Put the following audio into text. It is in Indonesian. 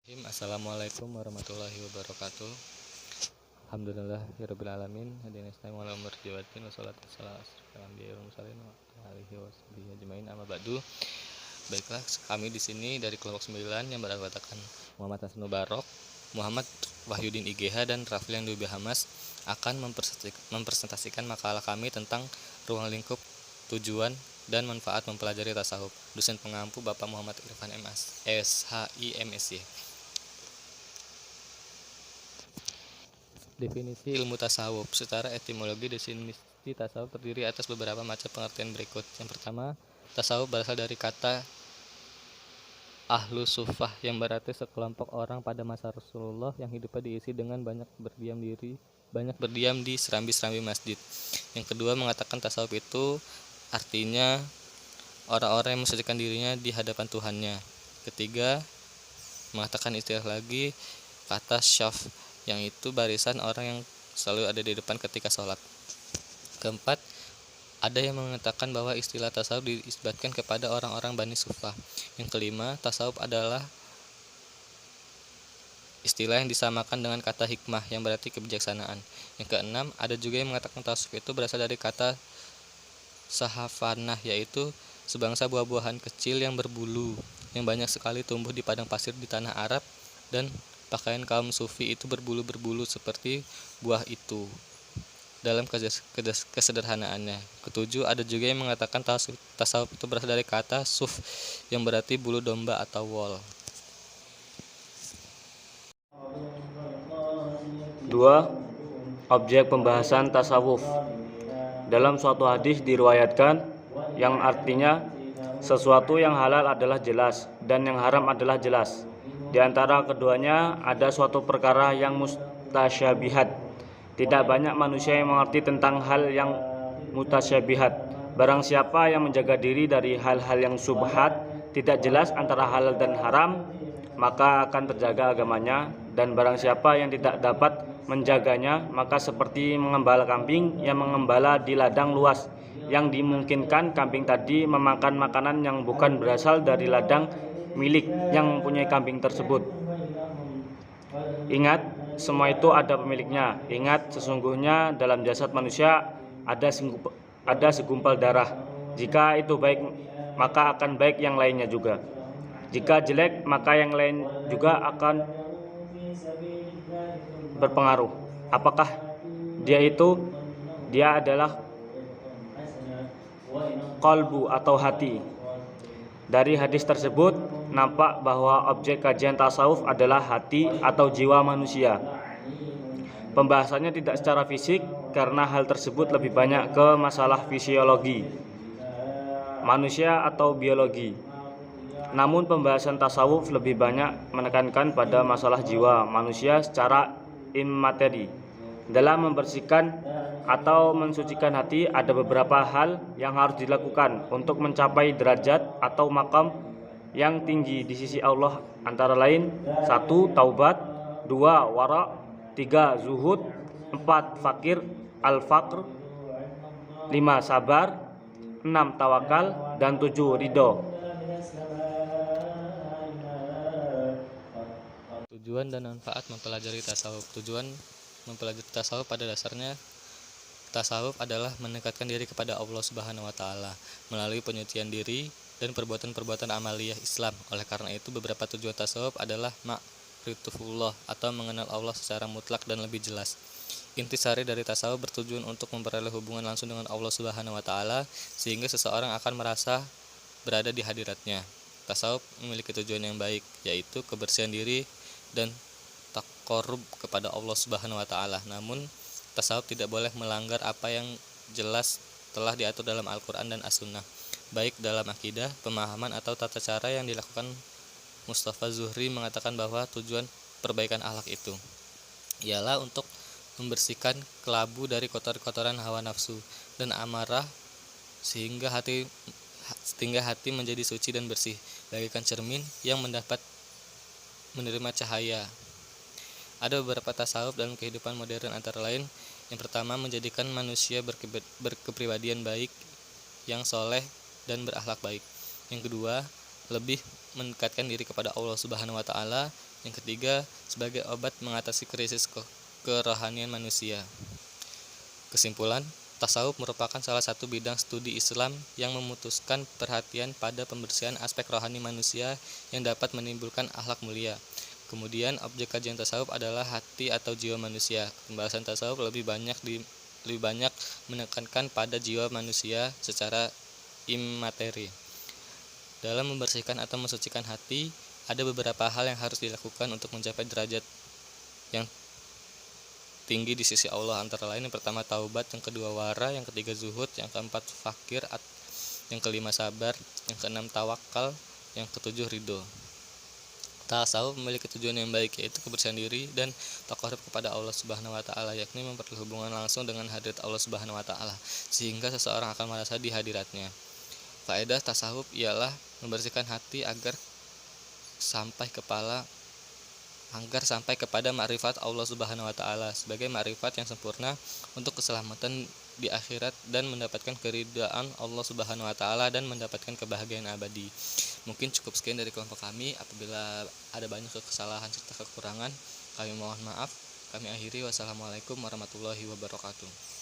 Assalamualaikum warahmatullahi wabarakatuh. Alhamdulillahirabbil alamin. Hadina istaim wal umur jawatin wassalatu wassalamu ala anbiya'i wal mursalin wa alihi washabihi ajmain amma ba'du. Baiklah, kami di sini dari kelompok 9 yang beranggotakan Muhammad Hasan Mubarok, Muhammad Wahyudin IGH dan Raflian Dwi Hamas akan mempresentasikan makalah kami tentang ruang lingkup, tujuan dan manfaat mempelajari tasawuf. Dosen pengampu Bapak Muhammad Irfan MS, SHI MSy. Definisi ilmu tasawuf. Secara etimologi, definisi tasawuf terdiri atas beberapa macam pengertian berikut. Yang pertama, tasawuf berasal dari kata ahlu sufah yang berarti sekelompok orang pada masa Rasulullah yang hidupnya diisi dengan banyak berdiam di serambi-serambi masjid. Yang kedua, mengatakan tasawuf itu artinya orang-orang yang mensucikan dirinya di hadapan Tuhannya. Ketiga, mengatakan istilah lagi kata syaf, yang itu barisan orang yang selalu ada di depan ketika sholat. Keempat, ada yang mengatakan bahwa istilah tasawuf diisbatkan kepada orang-orang Bani Sufah. Yang kelima, tasawuf adalah istilah yang disamakan dengan kata hikmah yang berarti kebijaksanaan. Yang keenam, ada juga yang mengatakan tasawuf itu berasal dari kata sahafanah, yaitu sebangsa buah-buahan kecil yang berbulu yang banyak sekali tumbuh di padang pasir di tanah Arab, dan pakaian kaum sufi itu berbulu-berbulu seperti buah itu dalam kesederhanaannya. Ketujuh, ada juga yang mengatakan tasawuf itu berasal dari kata suf yang berarti bulu domba atau wol. 2. Objek pembahasan tasawuf. Dalam suatu hadis diriwayatkan yang artinya sesuatu yang halal adalah jelas dan yang haram adalah jelas. Di antara keduanya ada suatu perkara yang mutasyabihat. Tidak banyak manusia yang mengerti tentang hal yang mutasyabihat. Barang siapa yang menjaga diri dari hal-hal yang subhat, tidak jelas antara halal dan haram, maka akan terjaga agamanya. Dan barang siapa yang tidak dapat menjaganya, maka seperti mengembala kambing yang mengembala di ladang luas, yang dimungkinkan kambing tadi memakan makanan yang bukan berasal dari ladang milik yang mempunyai kambing tersebut. Ingat, semua itu ada pemiliknya. Ingat, sesungguhnya dalam jasad manusia ada segumpal darah. Jika itu baik, maka akan baik yang lainnya juga. Jika jelek, maka yang lain juga akan berpengaruh. Apakah dia adalah qalbu atau hati. Dari hadis tersebut nampak bahwa objek kajian tasawuf adalah hati atau jiwa manusia. Pembahasannya tidak secara fisik karena hal tersebut lebih banyak ke masalah fisiologi manusia atau biologi. Namun pembahasan tasawuf lebih banyak menekankan pada masalah jiwa manusia secara immateri. Dalam membersihkan atau mensucikan hati ada beberapa hal yang harus dilakukan untuk mencapai derajat atau makam yang tinggi di sisi Allah, antara lain 1. Taubat, 2. Wara, 3. Zuhud, 4. Fakir al-faqr, 5. Sabar, 6. Tawakal, dan 7. Ridho. Tujuan dan manfaat mempelajari tasawuf. Tujuan mempelajari tasawuf pada dasarnya, tasawuf adalah mendekatkan diri kepada Allah Subhanahu wa taala melalui penyucian diri dan perbuatan-perbuatan amaliyah Islam. Oleh karena itu, beberapa tujuan tasawuf adalah ma'rifatullah atau mengenal Allah secara mutlak dan lebih jelas. Intisari dari tasawuf bertujuan untuk memperoleh hubungan langsung dengan Allah Subhanahu wa taala sehingga seseorang akan merasa berada di hadiratnya. Tasawuf memiliki tujuan yang baik, yaitu kebersihan diri dan taqarrub kepada Allah Subhanahu wa taala. Namun tasawuf tidak boleh melanggar apa yang jelas telah diatur dalam Al-Qur'an dan As-Sunnah, baik dalam akidah, pemahaman atau tata cara yang dilakukan. Mustafa Zuhri mengatakan bahwa tujuan perbaikan akhlak itu ialah untuk membersihkan kelabu dari kotoran hawa nafsu dan amarah sehingga hati menjadi suci dan bersih, bagaikan cermin yang mendapat menerima cahaya. Ada beberapa tasawuf dalam kehidupan modern, antara lain yang pertama, menjadikan manusia berkepribadian baik yang soleh dan berakhlak baik. Yang kedua, lebih mendekatkan diri kepada Allah Subhanahu wa taala. Yang ketiga, sebagai obat mengatasi krisis kerohanian manusia. Kesimpulan, tasawuf merupakan salah satu bidang studi Islam yang memutuskan perhatian pada pembersihan aspek rohani manusia yang dapat menimbulkan akhlak mulia. Kemudian, objek kajian tasawuf adalah hati atau jiwa manusia. Pembahasan tasawuf lebih banyak menekankan pada jiwa manusia secara imateri. Dalam membersihkan atau mensucikan hati, ada beberapa hal yang harus dilakukan untuk mencapai derajat yang tinggi di sisi Allah, antara lain yang pertama taubat, yang kedua wara, yang ketiga zuhud, yang keempat fakir, yang kelima sabar, yang keenam tawakal, yang ketujuh ridho. Tasawuf memiliki tujuan yang baik, yaitu kebersihan diri dan taqarrub kepada Allah Subhanahu wa taala, yakni memperoleh hubungan langsung dengan hadirat Allah Subhanahu wa taala, sehingga seseorang akan merasa di hadiratnya. Faedah tasawuf ialah membersihkan hati agar sampai kepada makrifat Allah Subhanahu wa taala sebagai makrifat yang sempurna untuk keselamatan di akhirat dan mendapatkan keridhaan Allah Subhanahu wa taala dan mendapatkan kebahagiaan abadi. Mungkin cukup sekian dari kelompok kami. Apabila ada banyak kesalahan serta kekurangan, kami mohon maaf. Kami akhiri. Wassalamualaikum warahmatullahi wabarakatuh.